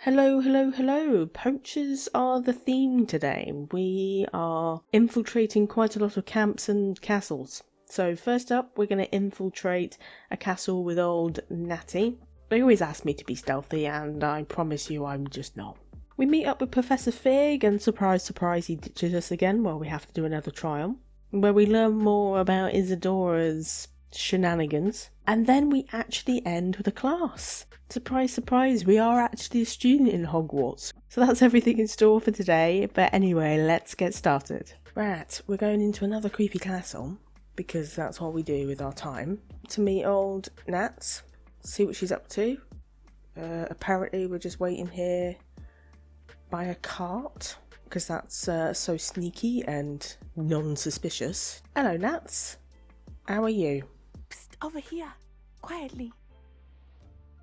Hello, hello, hello. Poachers are the theme today. We are infiltrating quite a lot of camps and castles. So first up, we're going to infiltrate a castle with old Natty. They always ask me to be stealthy, and I promise you I'm just not. We meet up with Professor Fig, and surprise, surprise, he ditches us again while we have to do another trial, where we learn more about Isadora's shenanigans. And then we actually end with a class. Surprise, surprise, we are actually a student in Hogwarts. So that's everything in store for today, but anyway, let's get started. Right, we're going into another creepy castle, because that's what we do with our time, to meet old Nats, see what she's up to. Apparently we're just waiting here by a cart, because that's so sneaky and non-suspicious. Hello Nats, how are you? Psst, over here, quietly.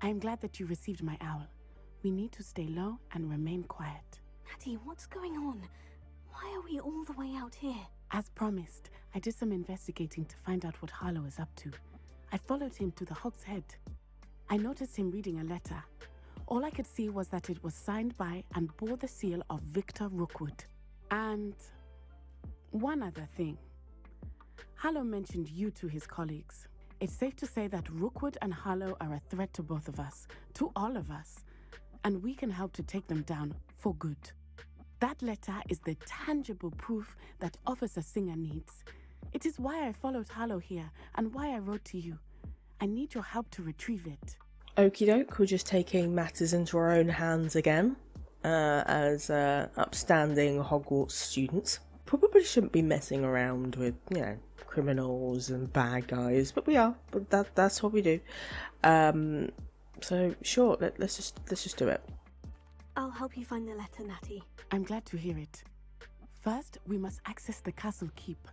I am glad that you received my owl. We need to stay low and remain quiet. Natty, what's going on? Why are we all the way out here? As promised, I did some investigating to find out what Harlow is up to. I followed him to the Hog's Head. I noticed him reading a letter. All I could see was that it was signed by and bore the seal of Victor Rookwood. And one other thing. Harlow mentioned you to his colleagues. It's safe to say that Rookwood and Harlow are a threat to both of us, to all of us, and we can help to take them down for good. That letter is the tangible proof that Officer Singer needs. It is why I followed Harlow here and why I wrote to you. I need your help to retrieve it. Okie doke, we're just taking matters into our own hands again, as upstanding Hogwarts students. Probably shouldn't be messing around with, criminals and bad guys, but we are. But that's what we do. So sure, let's just do it. I'll help you find the letter, Natty. I'm glad to hear it. First, we must access the castle keep.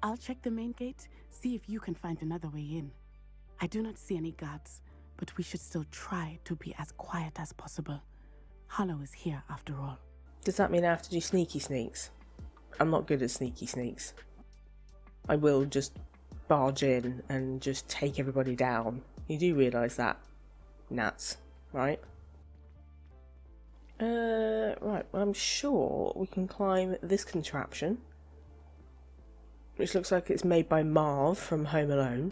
I'll check the main gate, see if you can find another way in. I do not see any guards, but we should still try to be as quiet as possible. Harlow is here after all. Does that mean I have to do sneaky sneaks? I'm not good at sneaky sneaks. I will just barge in and just take everybody down. You do realise that, Nats, right? Right, well, I'm sure we can climb this contraption, which looks like it's made by Marv from Home Alone.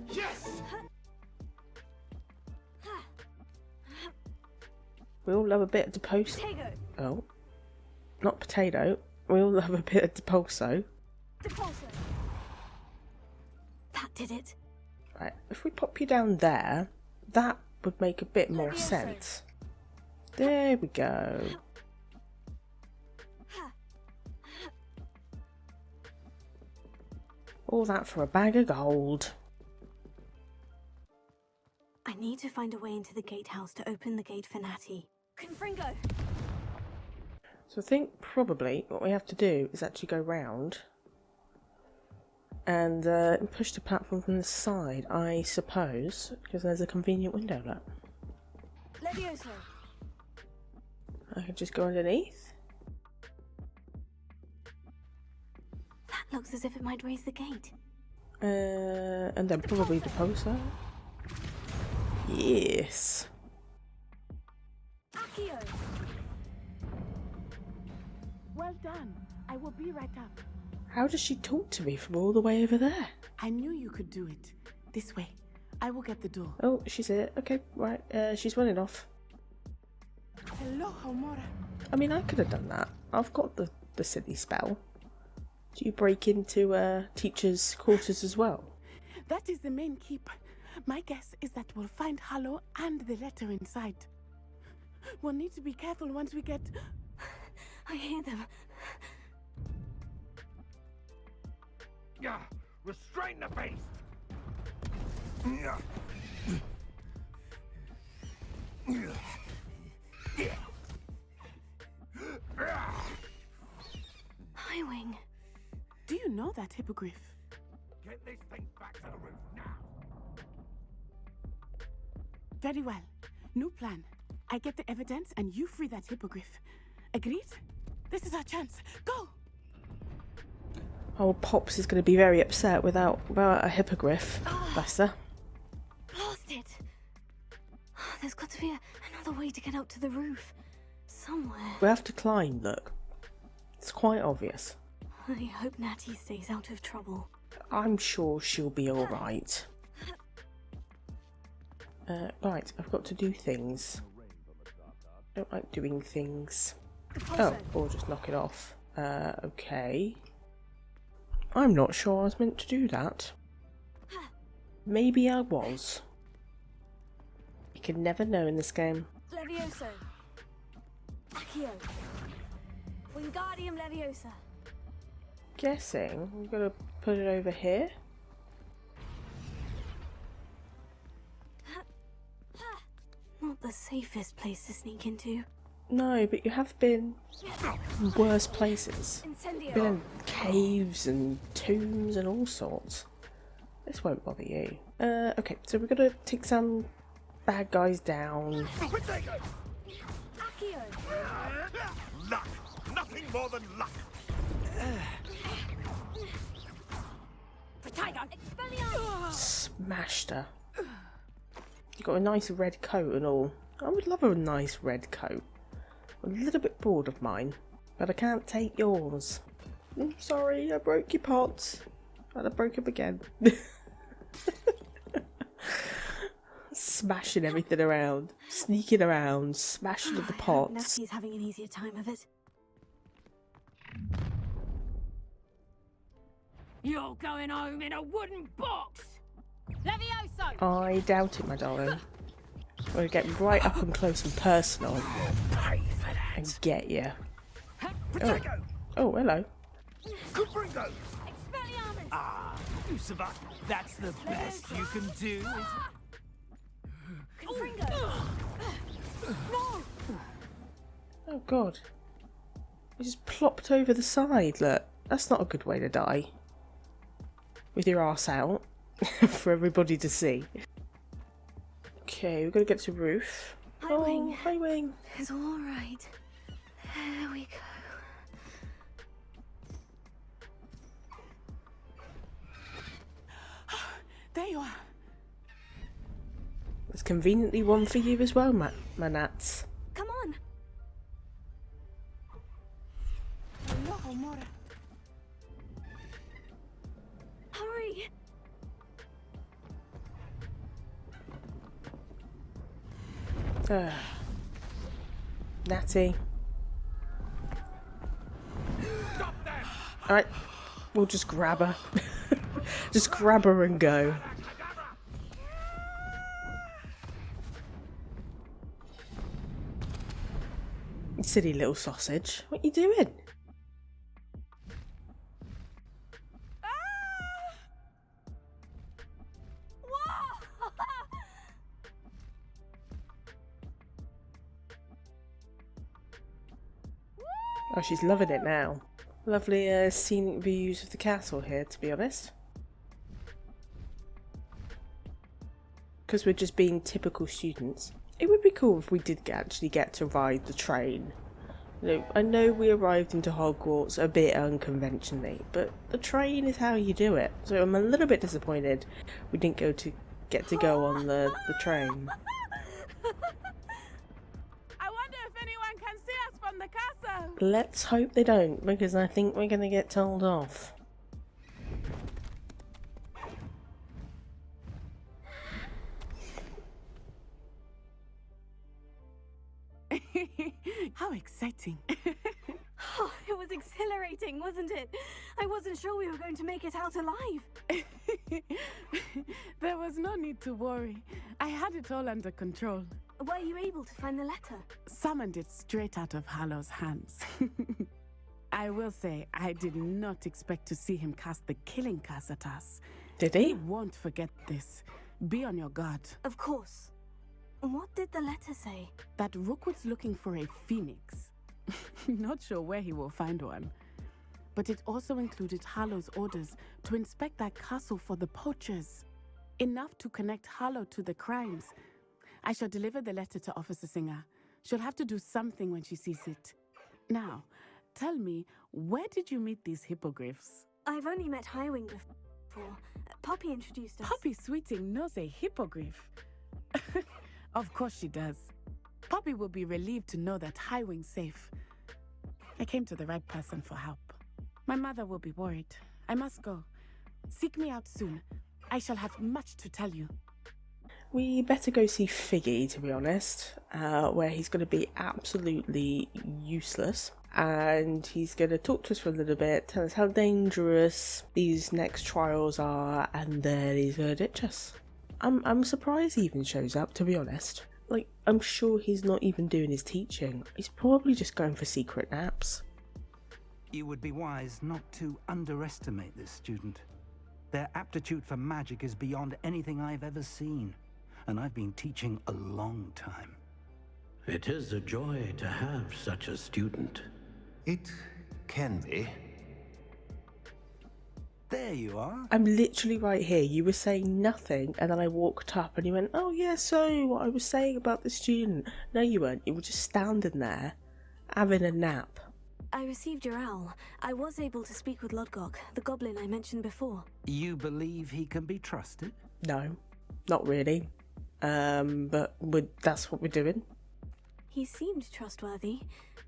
Yes! We all love a bit of deposo. Potato! Oh. Not potato. We all love a bit of deposo. Deposit! That did it. Right, if we pop you down there, that would make a bit more Levioso. sense. There we go. All that for a bag of gold. I need to find a way into the gatehouse to open the gate for Natty. Confringo! So I think probably what we have to do is actually go round and push the platform from the side, I suppose, because there's a convenient window, look. Levioso! I could just go underneath. That looks as if it might raise the gate. And then probably deposo. Yes. Accio! Well done. I will be right up. How does she talk to me from all the way over there? I knew you could do it. This way. I will get the door. Oh, she's here. Okay, right. She's running off. Hello, Homora. I mean, I could have done that. I've got the silly spell. Do you break into teachers' quarters as well? That is the main keep. My guess is that we'll find Harlow and the letter inside. We'll need to be careful once we get... I hear them. Yeah, restrain the beast. Yeah. Highwing. Do you know that hippogriff? Get this thing back to the roof now. Very well. New plan. I get the evidence and you free that hippogriff. Agreed? This is our chance. Go! Oh, Pops is going to be very upset without a hippogriff. Bless her. Blast it! There's got to be another way to get up to the roof. Somewhere. We have to climb, look. It's quite obvious. I hope Natty stays out of trouble. I'm sure she'll be alright. Right, I've got to do things. I don't like doing things. Oh, or just knock it off. Okay. I'm not sure I was meant to do that. Maybe I was. You can never know in this game. Levioso. Accio. Wingardium Leviosa. Guessing we've got to put it over here. Not the safest place to sneak into. No, but you have been in worse places. Incendio. Been in caves and tombs and all sorts. This won't bother you. Okay, so we're gonna take some bad guys down. Potato! Accio. Luck! Nothing more than luck! Potato. Expelliarmus. Smashed her. You got a nice red coat and all. I would love a nice red coat. I'm a little bit bored of mine, but I can't take yours. I'm sorry, I broke your pots. And I broke them again. Smashing everything around. Sneaking around. Smashing the pots. Natty's having an easier time of it. You're going home in a wooden box! Levioso! I doubt it, my darling. I'm going to get right up and close and personal and get you. Potato! Oh, hello. Cupringo! Expelliarmus. Ah, you survived. That's the best you can do, is it? Confringo. No. Oh, God. You just plopped over the side, look. That's not a good way to die. With your arse out. For everybody to see. Okay, we've got to get to the roof. Hi, Wing. Hi, Wing. It's all right. There we go. There you are. There's conveniently one for you as well, my nats. Come on. Hurry. Natty. Stop them! Alright, we'll just grab her. Just grab her and go. Silly little sausage. What you doing? Oh, she's loving it now. Lovely scenic views of the castle here, to be honest. Because we're just being typical students. It would be cool if we did actually get to ride the train. You know, I know we arrived into Hogwarts a bit unconventionally, but the train is how you do it. So I'm a little bit disappointed we didn't get to go on the train. I wonder if anyone can see us from the castle. Let's hope they don't, because I think we're going to get told off. How exciting. Oh, it was exhilarating, wasn't it? I wasn't sure we were going to make it out alive. There was no need to worry. I had it all under control. Were you able to find the letter? Summoned it straight out of Hallow's hands. I will say, I did not expect to see him cast the killing curse at us. Did He he? won't forget this. Be on your guard. Of course. What did the letter say? That Rookwood's looking for a phoenix. Not sure where he will find one. But it also included Hallow's orders to inspect that castle for the poachers. Enough to connect Hallow to the crimes. I shall deliver the letter to Officer Singer. She'll have to do something when she sees it. Now, tell me, where did you meet these hippogriffs? I've only met Highwing before. Poppy introduced us. Poppy Sweeting knows a hippogriff. Of course she does. Poppy will be relieved to know that Highwing's safe. I came to the right person for help. My mother will be worried. I must go. Seek me out soon. I shall have much to tell you. We better go see Figgy, to be honest, where he's going to be absolutely useless. And he's going to talk to us for a little bit, tell us how dangerous these next trials are, and then he's going to ditch us. I'm surprised he even shows up, to be honest. Like, I'm sure he's not even doing his teaching. He's probably just going for secret naps. You would be wise not to underestimate this student. Their aptitude for magic is beyond anything I've ever seen, and I've been teaching a long time. It is a joy to have such a student. It can be. There you are. I'm literally right here. You were saying nothing, and then I walked up and you went, oh yeah, so what I was saying about the student. No, you weren't. You were just standing there, having a nap. I received your owl. I was able to speak with Lodgok, the goblin I mentioned before. You believe he can be trusted? No, not really. But that's what we're doing. He seemed trustworthy.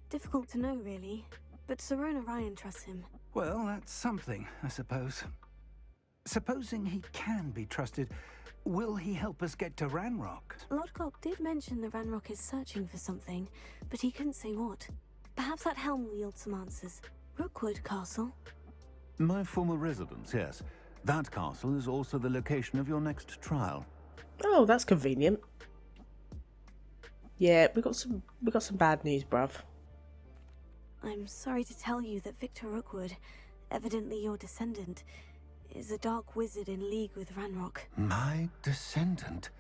Difficult to know, really. But Serona Ryan trusts him. Well, that's something, I suppose. Supposing he can be trusted, will he help us get to Ranrock? Lodgok did mention the Ranrock is searching for something, but he couldn't say what. Perhaps that helm will yield some answers. Rookwood Castle? My former residence, yes. That castle is also the location of your next trial. Oh, that's convenient. Yeah, we got some bad news, bruv. I'm sorry to tell you that Victor Rookwood, evidently your descendant, is a dark wizard in league with Ranrock. My descendant?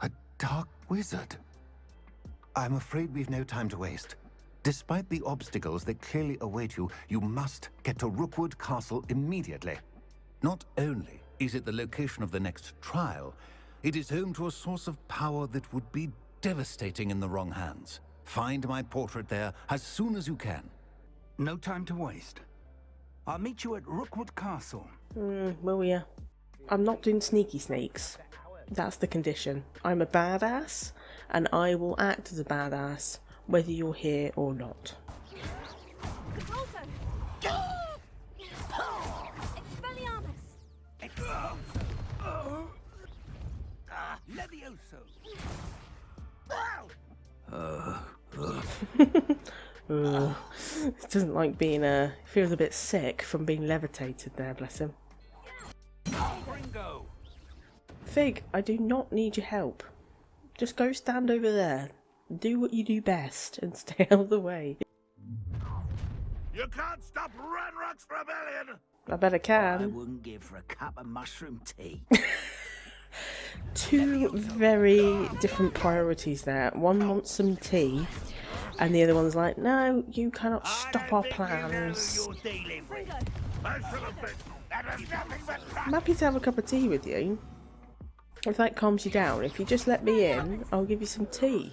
A dark wizard? I'm afraid we've no time to waste. Despite the obstacles that clearly await you, you must get to Rookwood Castle immediately. Not only is it the location of the next trial, it is home to a source of power that would be devastating in the wrong hands. Find my portrait there as soon as you can. No time to waste. I'll meet you at Rookwood Castle. Well, yeah. I'm not doing sneaky sneaks. That's the condition. I'm a badass, and I will act as a badass, whether you're here or not. Levioso! Doesn't like being feels a bit sick from being levitated there, bless him. Ringo! Fig, I do not need your help. Just go stand over there. Do what you do best and stay out of the way. You can't stop Ranrock's rebellion! I bet I I can. wouldn't give for a cup of mushroom tea. Two very different priorities there. One wants some tea, and the other one's like, no, you cannot stop our plans. I should have been. That was nothing but I'm happy to have a cup of tea with you. If that calms you down, if you just let me in, I'll give you some tea.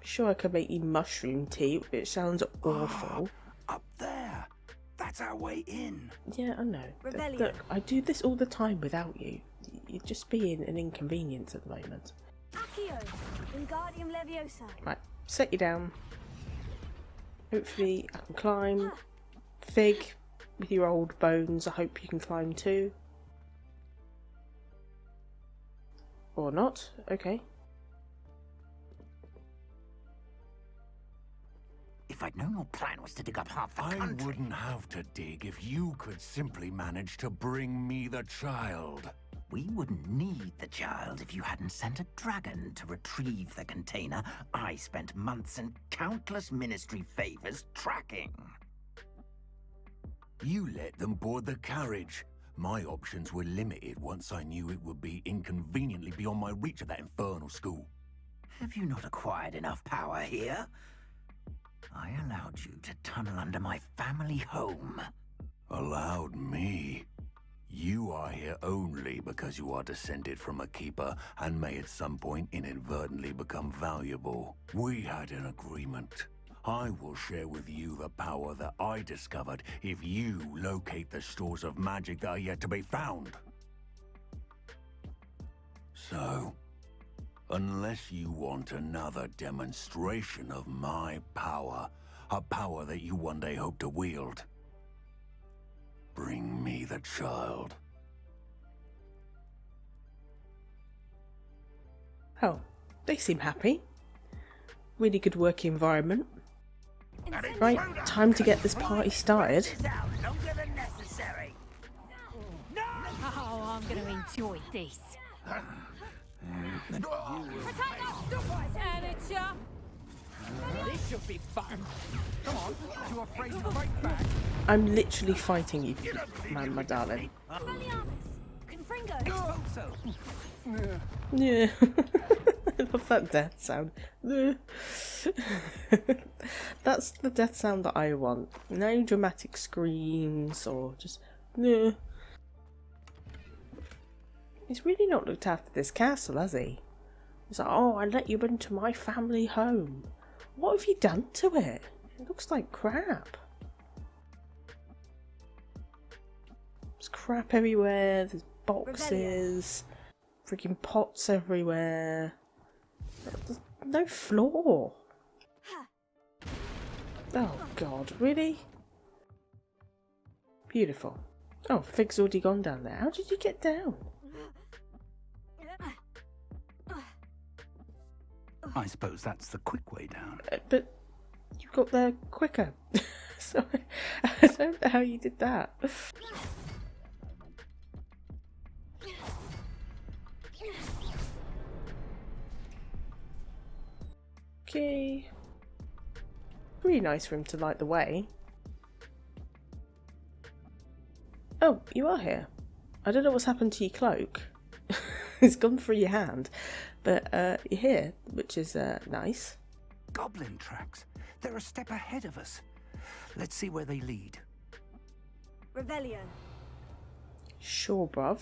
Sure, I could make you mushroom tea, which sounds awful. Up there! That's our way in! Yeah, I know. Rebellion. Look, I do this all the time without you. You're just being an inconvenience at the moment. Accio, Wingardium Leviosa. Right, set you down. Hopefully I can climb. Fig, with your old bones, I hope you can climb too. Or not, okay. If I'd known your plan was to dig up half the I country... wouldn't have to dig if you could simply manage to bring me the child. We wouldn't need the child if you hadn't sent a dragon to retrieve the container I spent months and countless ministry favors tracking. You let them board the carriage. My options were limited once I knew it would be inconveniently beyond my reach at that infernal school. Have you not acquired enough power here? I allowed you to tunnel under my family home. Allowed me? You are here only because you are descended from a keeper and may at some point inadvertently become valuable. We had an agreement. I will share with you the power that I discovered if you locate the stores of magic that are yet to be found. So, Unless you want another demonstration of my power, a power that you one day hope to wield. Bring me the child. Oh, they seem happy. Really good working environment. Right, time to get this party started. Oh, I'm going to enjoy this. Amateur. This should be fun. Come on, you afraid to fight back? I'm literally fighting you, man, my darling. Yeah. I love that death sound. That's the death sound that I want. No dramatic screams or just no. He's really not looked after this castle, has he? He's like, oh, I let you into my family home. What have you done to it? It looks like crap. There's crap everywhere, there's boxes, freaking pots everywhere. There's no floor. Oh god, really? Beautiful. Oh, Fig's already gone down there. How did you get down? I suppose that's the quick way down. But you got there quicker. So I don't know how you did that. Okay. Really nice for him to light the way. Oh, you are here. I don't know what's happened to your cloak. It's gone through your hand. But you're here, which is nice. Goblin tracks. They're a step ahead of us. Let's see where they lead. Revelio. Sure, bruv.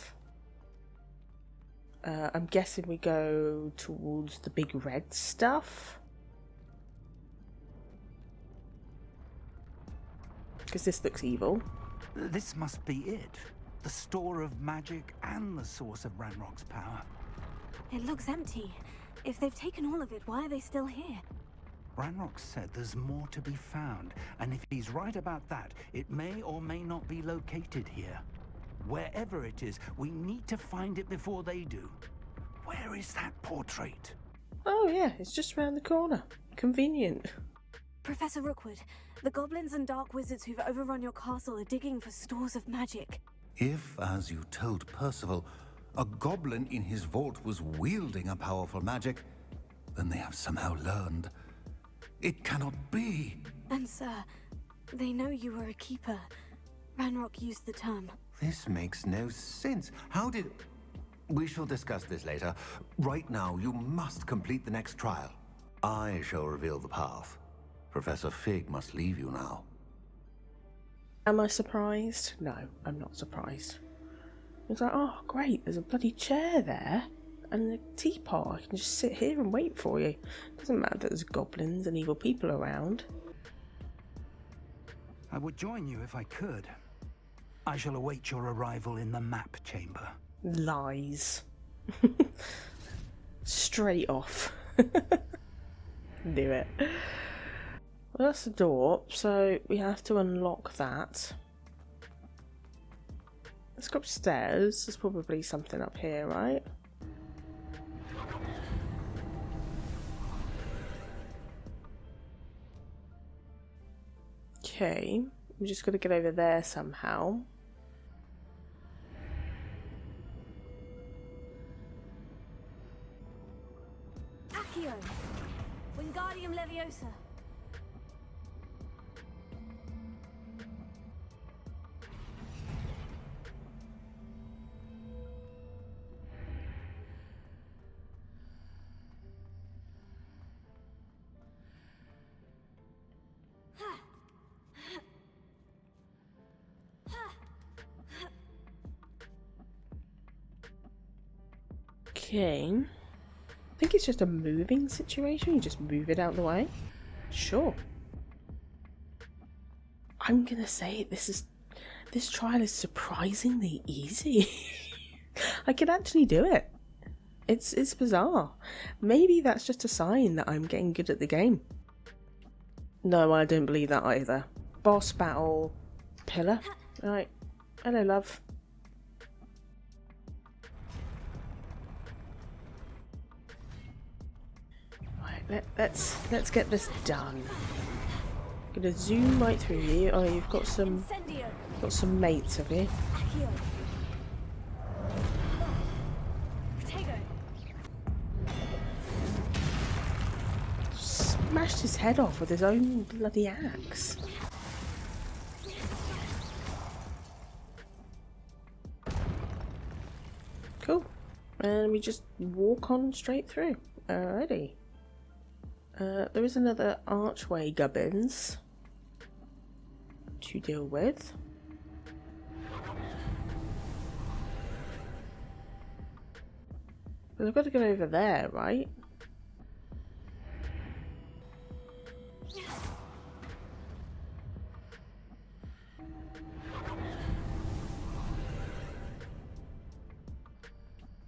I'm guessing we go towards the big red stuff. Because this looks evil. This must be it. The store of magic and the source of Ranrock's power. It looks empty. If they've taken all of it, why are they still here? Ranrock said there's more to be found, and if he's right about that, it may or may not be located here. Wherever it is, we need to find it before they do. Where is that portrait? Oh yeah, it's just round the corner. Convenient. Professor Rookwood, the goblins and dark wizards who've overrun your castle are digging for stores of magic. If, as you told Percival, a goblin in his vault was wielding a powerful magic, then they have somehow learned. It cannot be. And sir, they know you were a keeper. Ranrock used the term. This makes no sense. How did... We shall discuss this later. Right now, you must complete the next trial. I shall reveal the path. Professor Fig must leave you now. Am I surprised? No, I'm not surprised. It's like, oh great, there's a bloody chair there and a teapot. I can just sit here and wait for you. Doesn't matter that there's goblins and evil people around. I would join you if I could. I shall await your arrival in the map chamber. Lies. Straight off. Do it. Well, that's the door, so we have to unlock that. Let's go upstairs. There's probably something up here, right? Okay, we just got to get over there somehow. Accio! Wingardium Leviosa! Okay. I think it's just a moving situation. You just move it out of the way. Sure. I'm gonna say this trial is surprisingly easy. I can actually do it. It's bizarre. Maybe that's just a sign that I'm getting good at the game. No, I don't believe that either. Boss battle pillar. Right. Hello, love. Right, let's get this done. Gonna zoom right through you. Oh, you've got some mates, have you? Smashed his head off with his own bloody axe. Cool. And we just walk on straight through. Alrighty. There is another archway, gubbins, to deal with. But I've got to go over there, right?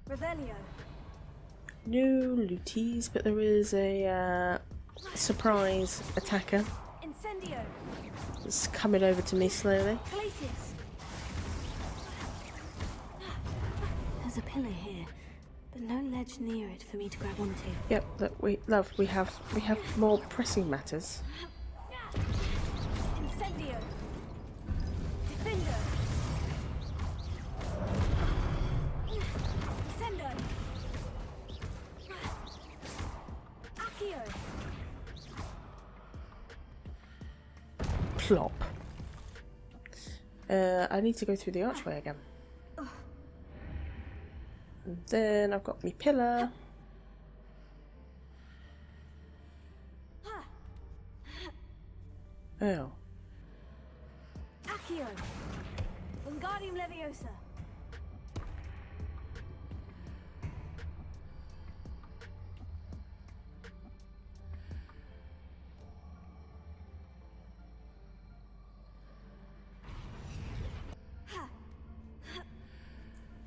Revelio. No looties, but there is a surprise attacker. Incendio. It's coming over to me slowly. Glacius. There's a pillar here, but no ledge near it for me to grab onto. Yep, look, we have more pressing matters. Incendio. Defender. Descendo. Accio. Plop. I need to go through the archway again. And then I've got my pillar. Oh. Accio. Wingardium Leviosa.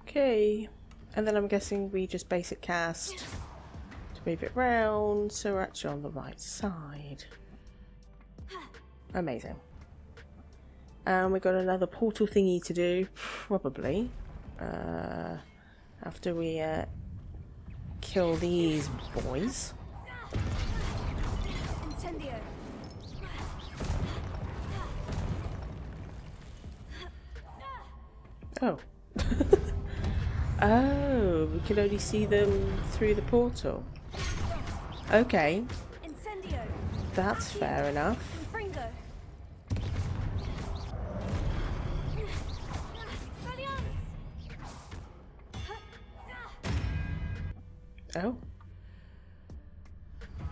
Okay. And then I'm guessing we just basic cast to move it round, so we're actually on the right side. Amazing. And we've got another portal thingy to do, probably, after we kill these boys. Incendio. Oh. Oh, we can only see them through the portal. Okay, Incendio. that's fair enough. Fringo. Oh.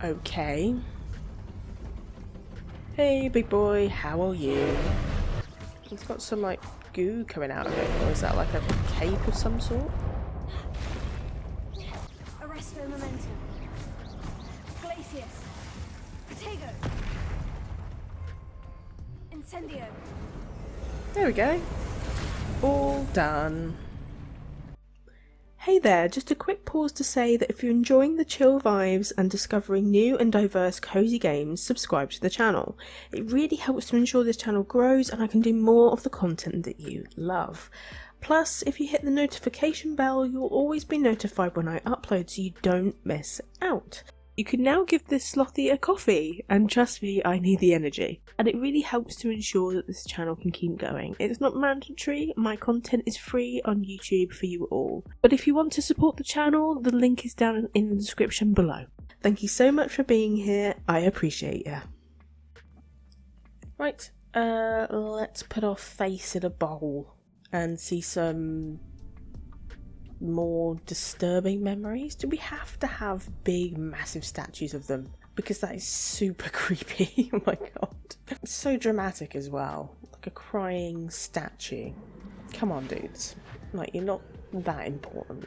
Okay. Hey, big boy, how are you? It's got some, like, goo coming out of it, or is that like a cape of some sort? Arresto momentum. Glacius. Protego. Incendio. There we go. All done. Hey there, just a quick pause to say that if you're enjoying the chill vibes and discovering new and diverse cozy games, subscribe to the channel. It really helps to ensure this channel grows and I can do more of the content that you love. Plus, if you hit the notification bell, you'll always be notified when I upload so you don't miss out. You can now give this Slothee a coffee, and trust me, I need the energy. And it really helps to ensure that this channel can keep going. It's not mandatory, my content is free on YouTube for you all. But if you want to support the channel, the link is down in the description below. Thank you so much for being here, I appreciate you. Right, let's put our face in a bowl and see some more disturbing memories. Do we have to have big massive statues of them? Because that is super creepy. Oh my god. It's so dramatic as well. Like a crying statue. Come on dudes. Like, you're not that important.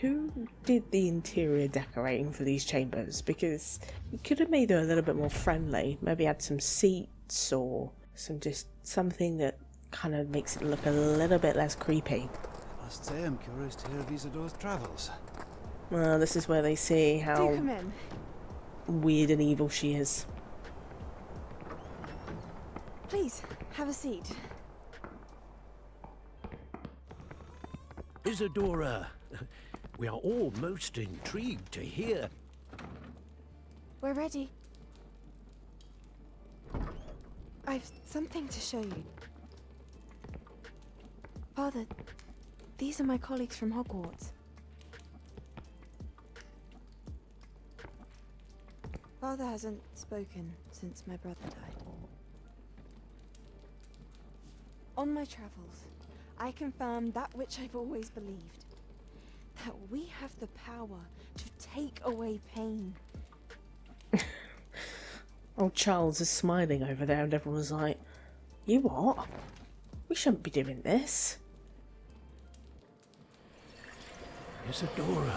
Who did the interior decorating for these chambers? Because you could have made them a little bit more friendly. Maybe add some seats or something that kind of makes it look a little bit less creepy. Must say I'm curious to hear of Isadore's travels. This is where they see Do how come in. weird and evil she is. Please, have a seat. Isadora, we are all most intrigued to hear. We're ready. I've something to show you. Father, these are my colleagues from Hogwarts. Father hasn't spoken since my brother died. On my travels, I confirmed that which I've always believed. That we have the power to take away pain. Old Charles is smiling over there and everyone's like, you what? We shouldn't be doing this. Isadora.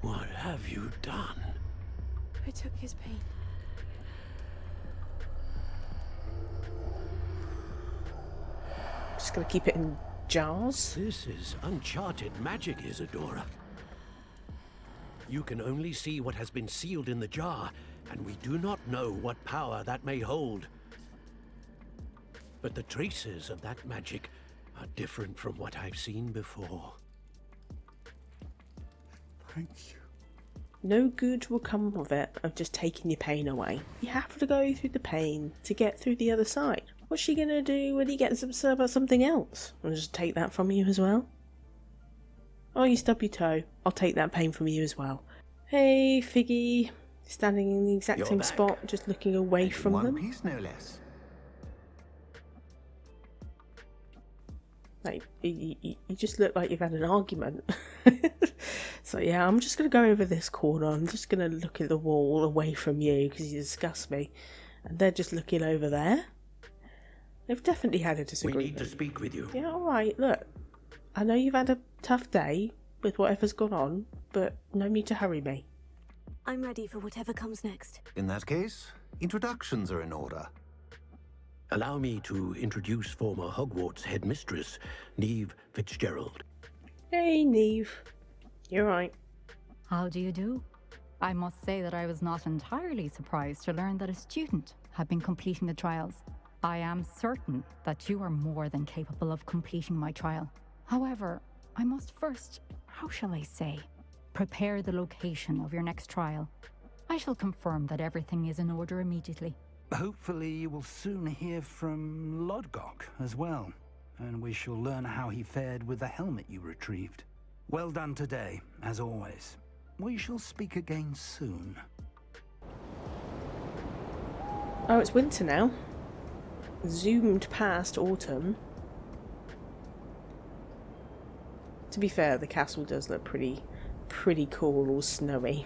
What have you done? I took his pain. Just gonna keep it in jars. This is uncharted magic, Isadora. You can only see what has been sealed in the jar, and we do not know what power that may hold. But the traces of that magic are different from what I've seen before. Thank you. No good will come of it of just taking your pain away. You have to go through the pain to get through the other side. What's she gonna do when he gets upset about something else? I'll just take that from you as well. Oh, you stub your toe. I'll take that pain from you as well. Hey, Figgy. Standing in the exact You're same back. spot, just looking away And in from one them. piece, no less. Like, you just look like you've had an argument. So yeah, I'm just going to go over this corner. I'm just going to look at the wall away from you because you disgust me. And they're just looking over there. They've definitely had a We disagreement. need to speak with you. Yeah, alright, look. I know you've had a tough day with whatever's gone on, but no need to hurry me. I'm ready for whatever comes next. In that case, introductions are in order. Allow me to introduce former Hogwarts headmistress, Neve Fitzgerald. Hey, Neve. You're right. How do you do? I must say that I was not entirely surprised to learn that a student had been completing the trials. I am certain that you are more than capable of completing my trial. However, I must first, how shall I say, prepare the location of your next trial. I shall confirm that everything is in order immediately. Hopefully you will soon hear from Lodgok as well, and we shall learn how he fared with the helmet you retrieved. Well done today, as always. We shall speak again soon. Oh, it's winter now. Zoomed past autumn. To be fair, the castle does look pretty cool, all snowy.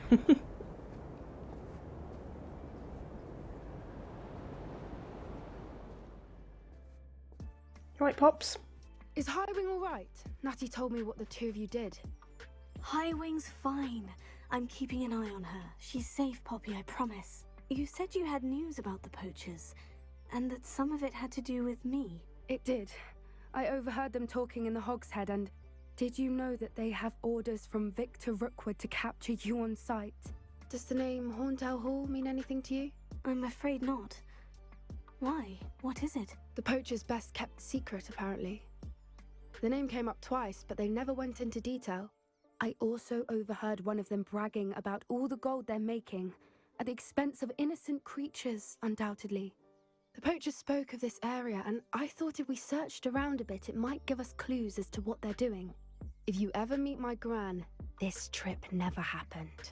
Right, Pops? Is Highwing alright? Natty told me what the two of you did. Highwing's fine. I'm keeping an eye on her. She's safe, Poppy, I promise. You said you had news about the Poachers, and that some of it had to do with me. It did. I overheard them talking in the Hogshead, and did you know that they have orders from Victor Rookwood to capture you on sight? Does the name Horndale Hall mean anything to you? I'm afraid not. Why? What is it? The Poachers' best kept secret, apparently. The name came up twice, but they never went into detail. I also overheard one of them bragging about all the gold they're making, at the expense of innocent creatures, undoubtedly. The Poachers spoke of this area, and I thought if we searched around a bit, it might give us clues as to what they're doing. If you ever meet my gran, this trip never happened.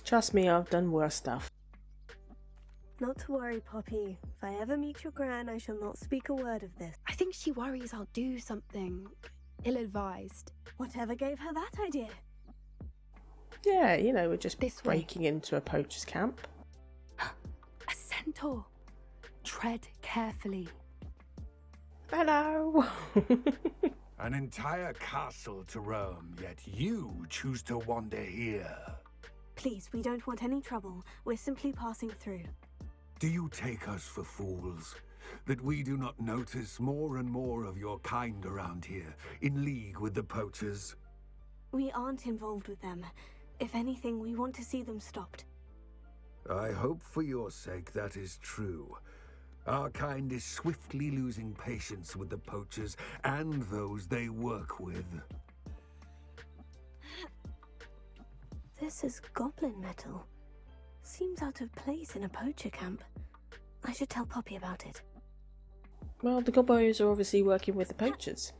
Trust me, I've done worse stuff. Not to worry, Poppy. If I ever meet your gran, I shall not speak a word of this. I think she worries I'll do something ill-advised. Whatever gave her that idea? Yeah, you know, we're just This way. breaking into a poacher's camp. A centaur. Tread carefully. Hello! An entire castle to roam, yet you choose to wander here. Please, we don't want any trouble. We're simply passing through. Do you take us for fools? That we do not notice more and more of your kind around here, in league with the poachers? We aren't involved with them. If anything, we want to see them stopped. I hope for your sake that is true. Our kind is swiftly losing patience with the poachers and those they work with. This is goblin metal. Seems out of place in a poacher camp. I should tell Poppy about it. Well, the Gobbos are obviously working with the poachers.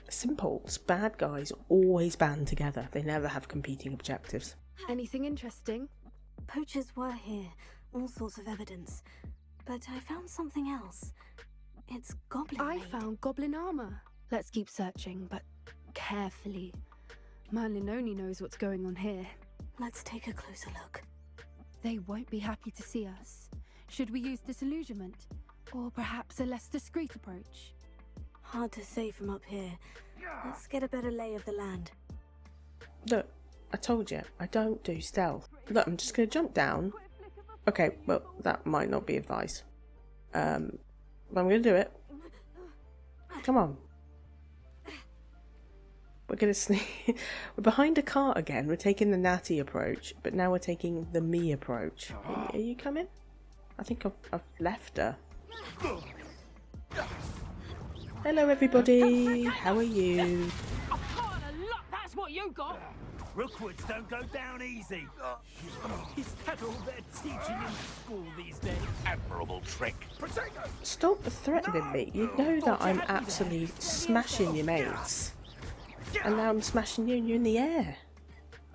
Simples, bad guys always band together. They never have competing objectives. Anything interesting? Poachers were here, all sorts of evidence. But I found something else. It's goblin I made. found goblin armor. Let's keep searching, but carefully. Merlin only knows what's going on here. Let's take a closer look. They won't be happy to see us. Should we use disillusionment? Or perhaps a less discreet approach? Hard to say from up here. Let's get a better lay of the land. Look, I told you, I don't do stealth. Look, I'm just going to jump down. Okay, well, that might not be advice. But I'm going to do it. Come on. We're going to sneak. We're behind a cart again. We're taking the Natty approach, but now we're taking the me approach. Are you coming? I think I've left her. Hello, everybody. How are you? That's what you got. Rookwoods don't go down easy. Is that all they're teaching in school these days? Admirable trick. Stop threatening me. You know that I'm absolutely smashing your mates. And now I'm smashing you and you're in the air.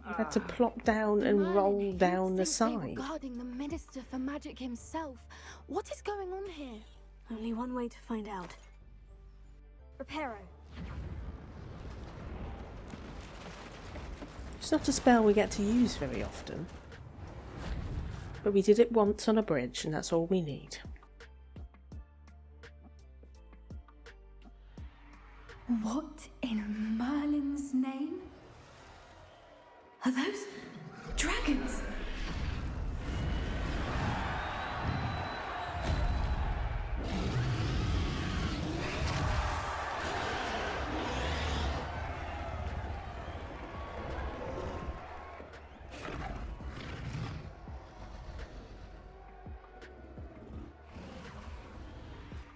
You've had to plop down and roll down the They were side. guarding the Minister for Magic himself. What is going on here? Only one way to find out. Reparo. It's not a spell we get to use very often. But we did it once on a bridge and that's all we need. What in Merlin's name? Are those dragons?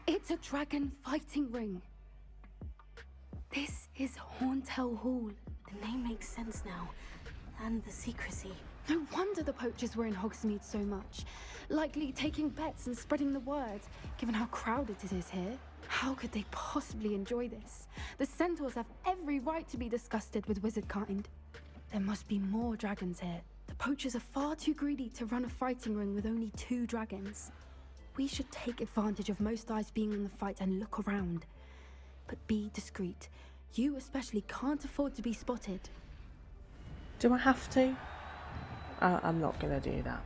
It's a dragon fighting ring. This is Horntail Hall. The name makes sense now. And the secrecy. No wonder the poachers were in Hogsmeade so much. Likely taking bets and spreading the word, given how crowded it is here. How could they possibly enjoy this? The centaurs have every right to be disgusted with wizard kind. There must be more dragons here. The poachers are far too greedy to run a fighting ring with only 2 dragons. We should take advantage of most eyes being on the fight and look around. But be discreet. You especially can't afford to be spotted. Do I have to? I'm not going to do that.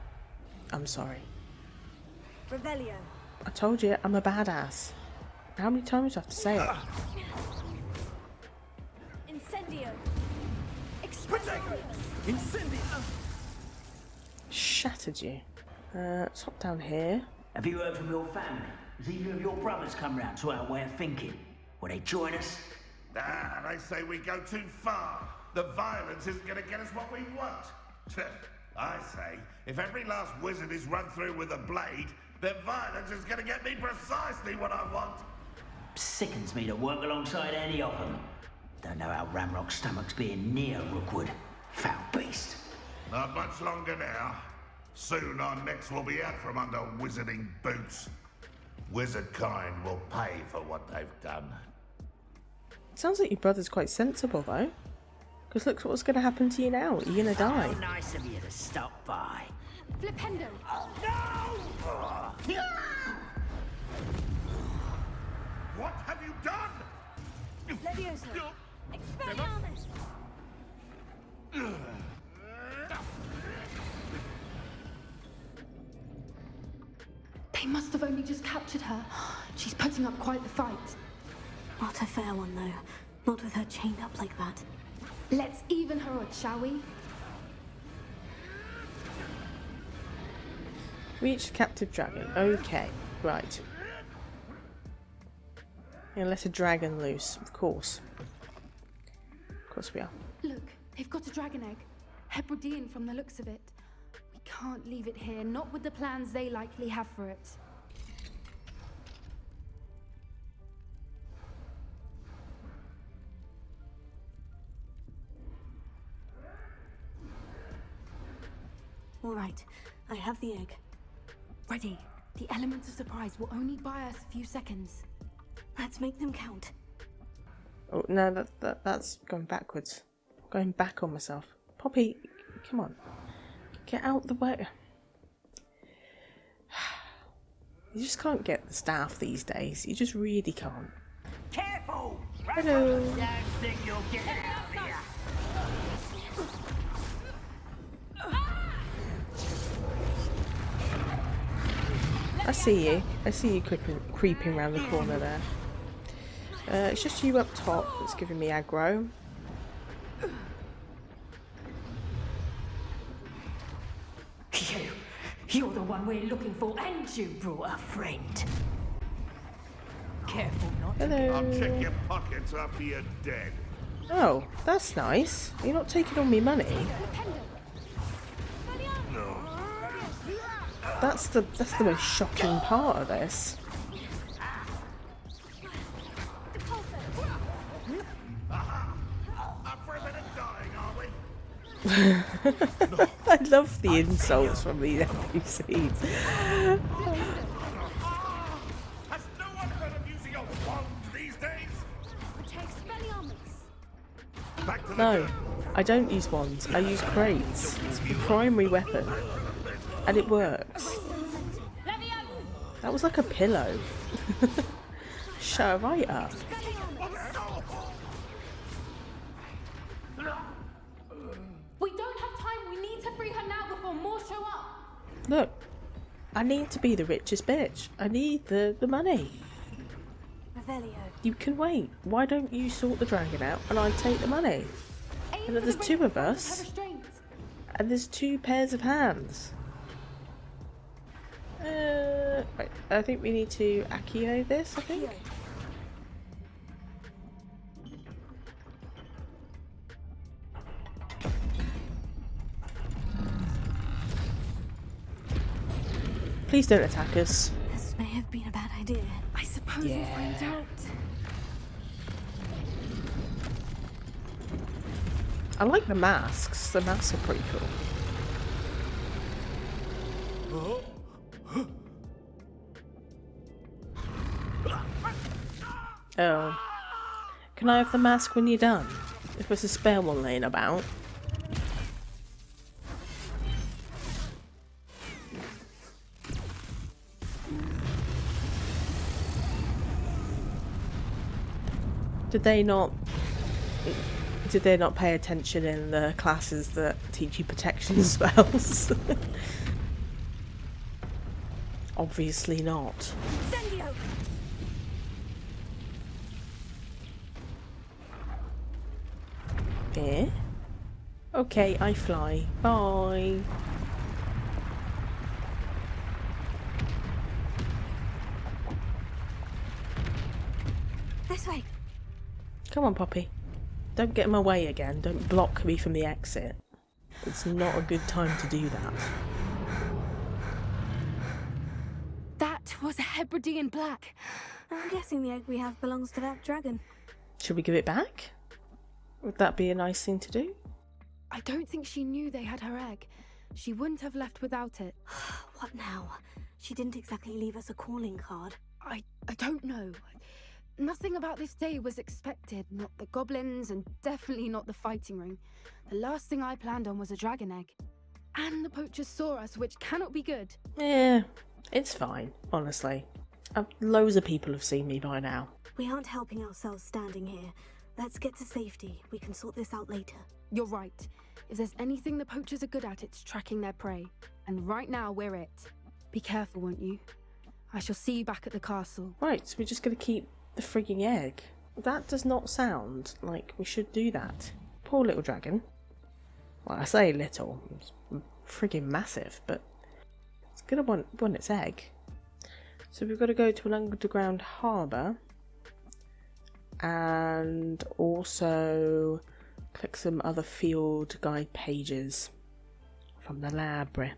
I'm sorry. Revelio. I told you, I'm a badass. How many times do I have to say it? Incendio. Incendio. Shattered you. Let's hop down here. Have you heard from your family? Has either of your brothers come round to our way of thinking? Will they join us? Ah, they say we go too far. The violence isn't going to get us what we want. I say, if every last wizard is run through with a blade, then violence is going to get me precisely what I want. Sickens me to work alongside any of them. Don't know how Ramrock's stomach's being near Rookwood. Foul beast. Not much longer now. Soon our necks will be out from under wizarding boots. Wizard kind will pay for what they've done. Sounds like your brother's quite sensible though. Because look what's going to happen to you now. You're going to die. How nice of you to stop by. Flipendo! What have you done? Leviosa. Expelliarmus. They must have only just captured her. She's putting up quite the fight. Not a fair one, though. Not with her chained up like that. Let's even her out, shall we? Reach captive dragon. Okay, right. And let a dragon loose, of course. Of course we are. Look, they've got a dragon egg. Hebridean from the looks of it. We can't leave it here, not with the plans they likely have for it. All right, I have the egg. Ready. The element of surprise will only buy us a few seconds. Let's make them count. Oh no, that's going backwards. Going back on myself. Poppy, come on. Get out the way. You just can't get the staff these days. You just really can't. Careful! Hello. Don't think you'll get out of here. I see you. I see you creeping around the corner there. It's just you up top that's giving me aggro. You're the one we're looking for, and you brought a friend. Careful not to. Hello. I'll check your pockets after you're dead. Oh, that's nice. You're not taking all me money. No. That's the most shocking part of this. Up for a bit of dying, are we? I love the insults from these NPCs. Has no one heard of using a wand these days? Back to the No, gun. I don't use wands. I use crates. It's the primary weapon. And it works. That was like a pillow. Shut her right up. We don't have time. We need to free her now before more show up. Look, I need to be the richest bitch. I need the money. Revelio. You can wait. Why don't you sort the dragon out and I take the money? And then there's two of us. And there's two pairs of hands. Right, I think we need to Accio this, I think. Please don't attack us. This may have been a bad idea. I suppose we'll find out. I like the masks. The masks are pretty cool. Oh. Can I have the mask when you're done? If there's a spare one laying about. Did they not pay attention in the classes that teach you protection spells? Obviously not. Eh? Okay, I fly. Bye. This way. Come on, Poppy. Don't get in my way again. Don't block me from the exit. It's not a good time to do that. That was a Hebridean black. I'm guessing the egg we have belongs to that dragon. Should we give it back? Would that be a nice thing to do? I don't think she knew they had her egg. She wouldn't have left without it. What now? She didn't exactly leave us a calling card. I don't know. Nothing about this day was expected. Not the goblins and definitely not the fighting ring. The last thing I planned on was a dragon egg. And the poachers saw us, which cannot be good. Yeah, it's fine, honestly. Loads of people have seen me by now. We aren't helping ourselves standing here. Let's get to safety. We can sort this out later. You're right. If there's anything the poachers are good at, it's tracking their prey. And right now, we're it. Be careful, won't you? I shall see you back at the castle. Right, so we're just going to keep the frigging egg. That does not sound like we should do that. Poor little dragon. Well, I say little. It's frigging massive, but It's gonna want its egg. So we've got to go to an underground harbour and also click some other field guide pages from the library.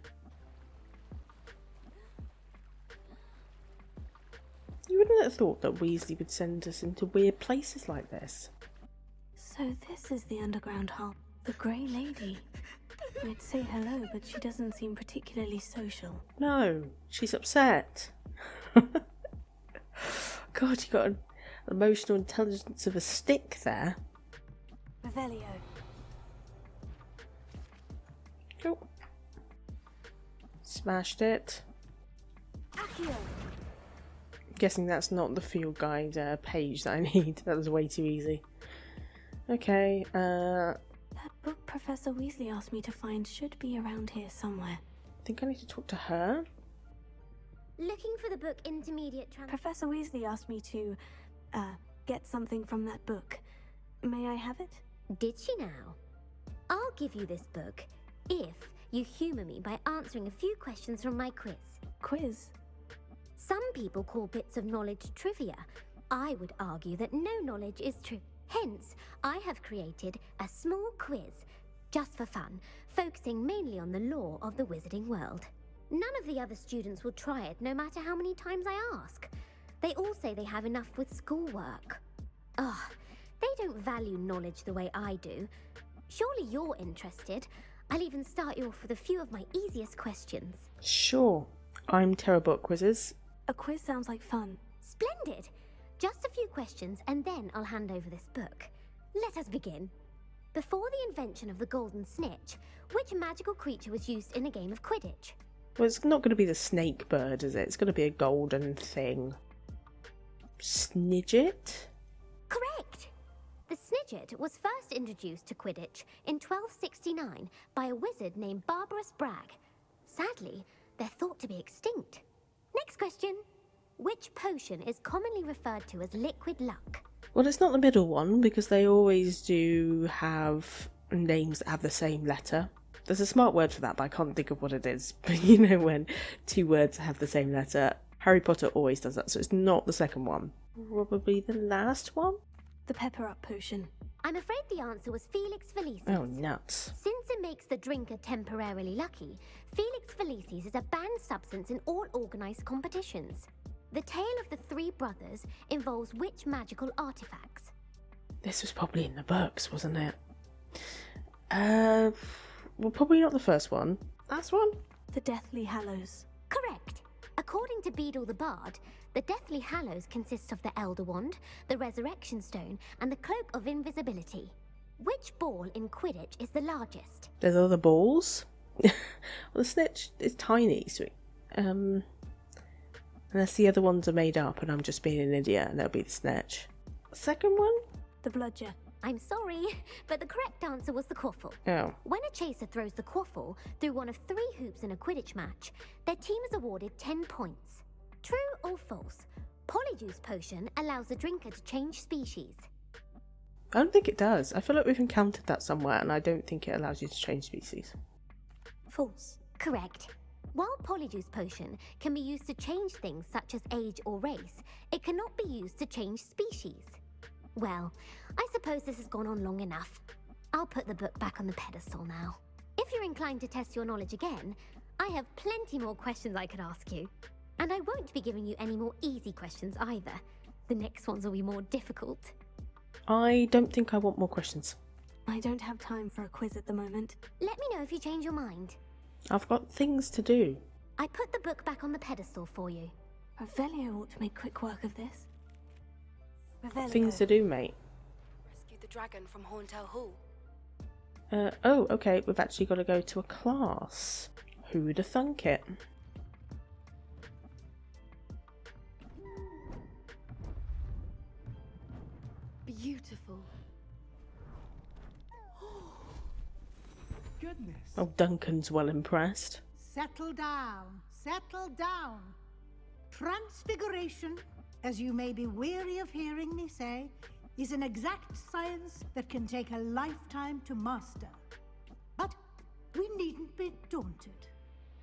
You wouldn't have thought that Weasley would send us into weird places like this. So this is the underground hall. The Grey Lady. I'd say hello, but she doesn't seem particularly social. No, she's upset. God, you got an emotional intelligence of a stick there. Revelio. Cool. Smashed it. Accio. Guessing that's not the field guide page that I need. That was way too easy. Okay, That book Professor Weasley asked me to find should be around here somewhere. I think I need to talk to her. Looking for the book Intermediate Professor Weasley asked me to, get something from that book. May I have it? Did she now? I'll give you this book if you humour me by answering a few questions from my quiz. Quiz? Some people call bits of knowledge trivia. I would argue that no knowledge is true. Hence, I have created a small quiz, just for fun, focusing mainly on the lore of the wizarding world. None of the other students will try it, no matter how many times I ask. They all say they have enough with schoolwork. Ugh, they don't value knowledge the way I do. Surely you're interested. I'll even start you off with a few of my easiest questions. Sure. I'm terrible at quizzes. A quiz sounds like fun. Splendid! Just a few questions and then I'll hand over this book. Let us begin. Before the invention of the golden snitch, which magical creature was used in a game of Quidditch? Well, it's not going to be the snake bird, is it? It's going to be a golden thing. Snidget? Correct! The Snidget was first introduced to Quidditch in 1269 by a wizard named Barbarous Bragg. Sadly, they're thought to be extinct. Next question. Which potion is commonly referred to as liquid luck? Well, it's not the middle one, because they always do have names that have the same letter. There's a smart word for that, but I can't think of what it is. But you know when two words have the same letter. Harry Potter always does that, so it's not the second one. Probably the last one? The pepper up potion. I'm afraid the answer was Felix Felicis. Oh, nuts. Since it makes the drinker temporarily lucky, Felix Felicis is a banned substance in all organised competitions. The tale of the three brothers involves which magical artifacts? This was probably in the books, wasn't it? Well, probably not the first one. Last one? The Deathly Hallows. Correct. According to Beadle the Bard, the Deathly Hallows consists of the Elder Wand, the Resurrection Stone, and the Cloak of Invisibility. Which ball in Quidditch is the largest? There's other balls. Well, the snitch is tiny, so unless the other ones are made up and I'm just being an idiot, and that'll be the snitch. Second one? The Bludger. I'm sorry, but the correct answer was the quaffle. Oh. When a chaser throws the quaffle through one of 3 hoops in a Quidditch match, their team is awarded 10 points. True or false? Polyjuice Potion allows the drinker to change species. I don't think it does. I feel like we've encountered that somewhere, and I don't think it allows you to change species. False. Correct. While Polyjuice Potion can be used to change things such as age or race, it cannot be used to change species. Well, I suppose this has gone on long enough. I'll put the book back on the pedestal now. If you're inclined to test your knowledge again, I have plenty more questions I could ask you. And I won't be giving you any more easy questions either. The next ones will be more difficult. I don't think I want more questions. I don't have time for a quiz at the moment. Let me know if you change your mind. I've got things to do. I put the book back on the pedestal for you. Revelio ought to make quick work of this. Revelio. Things to do, mate. Rescue the dragon from Horntail Hall. Oh, okay, we've actually got to go to a class. Who'd have thunk it? Beautiful. Goodness. Oh, Duncan's well impressed. Settle down. Settle down. Transfiguration, as you may be weary of hearing me say, is an exact science that can take a lifetime to master. But we needn't be daunted.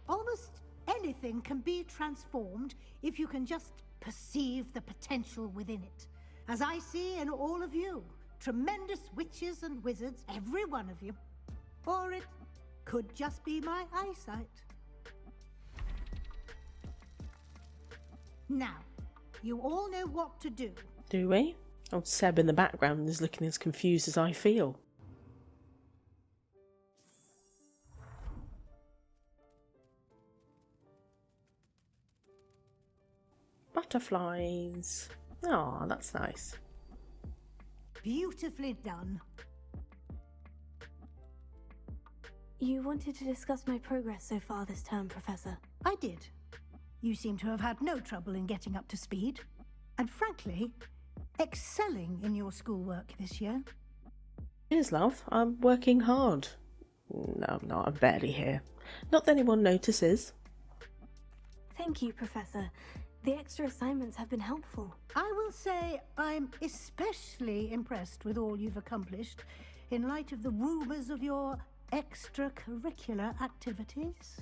Almost anything can be transformed if you can just perceive the potential within it. As I see in all of you, tremendous witches and wizards, every one of you. Or it could just be my eyesight. Now, you all know what to do. Do we? Old Seb in the background is looking as confused as I feel. Butterflies. Oh, that's nice. Beautifully done. You wanted to discuss my progress so far this term, Professor. I did. You seem to have had no trouble in getting up to speed. And frankly, excelling in your schoolwork this year. Cheers, love. I'm working hard. No, I'm not. I'm barely here. Not that anyone notices. Thank you, Professor. The extra assignments have been helpful. I will say I'm especially impressed with all you've accomplished in light of the rumours of your extracurricular activities.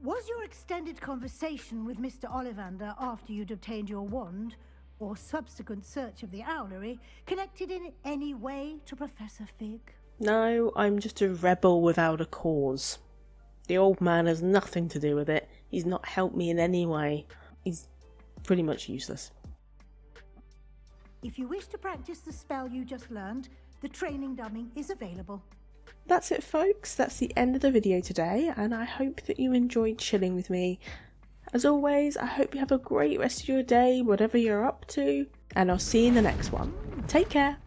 Was your extended conversation with Mr. Ollivander after you'd obtained your wand, or subsequent search of the owlery, connected in any way to Professor Fig? No, I'm just a rebel without a cause. The old man has nothing to do with it. He's not helped me in any way. He's pretty much useless. If you wish to practice the spell you just learned, the training dummy is available. That's it, folks. That's the end of the video today, and I hope that you enjoyed chilling with me. As always, I hope you have a great rest of your day, whatever you're up to, and I'll see you in the next one. Take care.